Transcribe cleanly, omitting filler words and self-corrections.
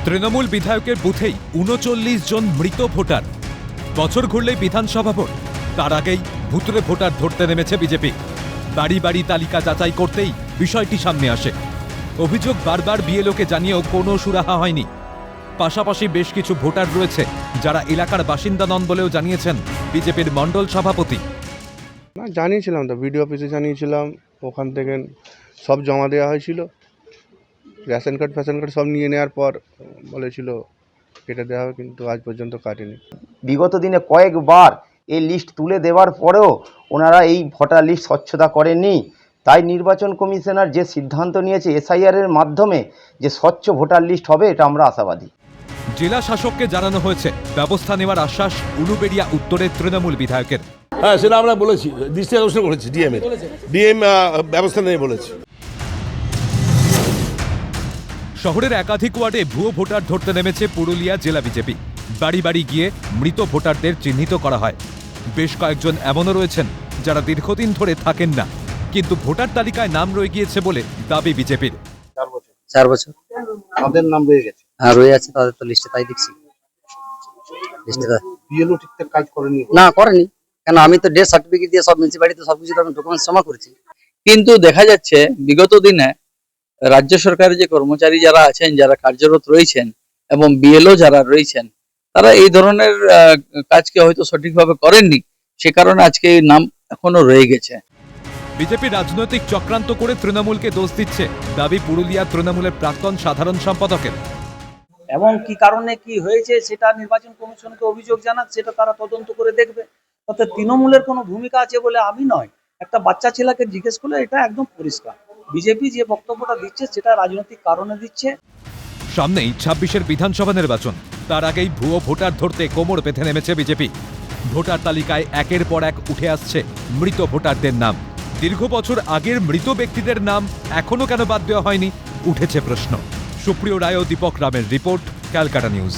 তৃণমূল বিধায়কের বুথেই ৩৯ জন মৃত ভোটার। বছর ঘুরলেই বিধানসভা ভোট, তার আগেই ভুতুড়ে ভোটার ধরতে নেমেছে বিজেপি। বাড়ি বাড়ি তালিকা যাচাই করতেই বিষয়টি সামনে আসে। অভিযোগ বারবার বিএলওকে জানিয়েও কোনো সুরাহা হয়নি। পাশাপাশি বেশ কিছু ভোটার রয়েছে যারা এলাকার বাসিন্দা নন বলেও জানিয়েছেন বিজেপির মণ্ডল সভাপতি। না, জানিয়েছিলাম তো, বিডিও অফিসে জানিয়েছিলাম, ওখান থেকে সব জমা দেওয়া হয়েছিল। রেশন কার্ড সব নিয়ে নেওয়ার পর বলেছিল কেটে দেওয়া হবে, কিন্তু আজ পর্যন্ত কাটেনি। বিগত দিনে কয়েকবার এই লিস্ট তুলে দেওয়ার পরেও ওনারা এই ভোটার লিস্ট স্বচ্ছতা করেননি। তাই নির্বাচন কমিশনার যে সিদ্ধান্ত নিয়েছে এসআইআর এর মাধ্যমে যে স্বচ্ছ ভোটার লিস্ট হবে, এটা আমরা আশাবাদী। জেলা শাসককে জানানো হয়েছে, ব্যবস্থা নেওয়ার আশ্বাস উলুবেড়িয়া উত্তরের তৃণমূল বিধায়কের। হ্যাঁ, সেটা আমরা বলেছি, দৃষ্টি আকর্ষণ করেছি ডিএম ব্যবস্থা নেই বলেছি। শহরের একাধিক ওয়ার্ডে ভুয়ো ভোটার ধরতে নেমেছে পুরুলিয়া জেলা বিজেপি। বাড়ি বাড়ি গিয়ে মৃত ভোটারদের চিহ্নিত করা হয়। বেশ কয়েকজন এমনও রয়েছেন যারা দীর্ঘদিন ধরে থাকেন না, কিন্তু ভোটার তালিকায় নাম রয়ে গিয়েছে বলে দাবি বিজেপির। 4 বছর তাদের নাম রয়ে গেছে, হ্যাঁ রয়ে আছে তাদের তো লিস্টে, তাই দেখছি লিস্টে। বিএলও ঠিকঠাক কাজ করেনি। না করেনি কেন, আমি তো ডেথ সার্টিফিকেট দিয়ে সব মিউনিসিপালিটিতে সবকিছু আমি ডকুমেন্টস জমা করেছি। কিন্তু দেখা যাচ্ছে বিগত দিনে রাজ্য সরকারের যে কর্মচারী যারা আছেন, যারা কার্যরত রয়েছেন এবং বিএলও যারা রয়েছেন, তারা এই ধরনের কাজকে হয়তো সঠিকভাবে করেননি, সে কারণে আজকে এই নাম এখনো রয়ে গেছে। বিজেপি রাজনৈতিক চক্রান্ত করে তৃণমূলকে দোষ দিচ্ছে, দাবি পুরুলিয়া তৃণমূলের প্রাক্তন সাধারণ সম্পাদকের। এবং কি কারণে কি হয়েছে সেটা নির্বাচন কমিশনকে অভিযোগ জানাক, সেটা তারা তদন্ত করে দেখবে। তাতে তৃণমূলের কোনো ভূমিকা আছে বলে আমি নয়, একটা বাচ্চা ছেলেকে জিজ্ঞেস করলে এটা একদম পরিষ্কার। বিজেপি যে বক্তব্যটা দিচ্ছে সেটা রাজনৈতিক কারণে দিচ্ছে। সামনেই ২৬-এর বিধানসভা নির্বাচন, তার আগেই ভুয়ো ভোটার ধরতে কোমর বেঁধে নেমেছে বিজেপি। ভোটার তালিকায় একের পর এক উঠে আসছে মৃত ভোটারদের নাম। দীর্ঘ বছর আগের মৃত ব্যক্তিদের নাম এখনো কেন বাদ দেওয়া হয়নি, উঠেছে প্রশ্ন। সুপ্রিয় রায় ও দীপক রামের রিপোর্ট, ক্যালকাটা নিউজ।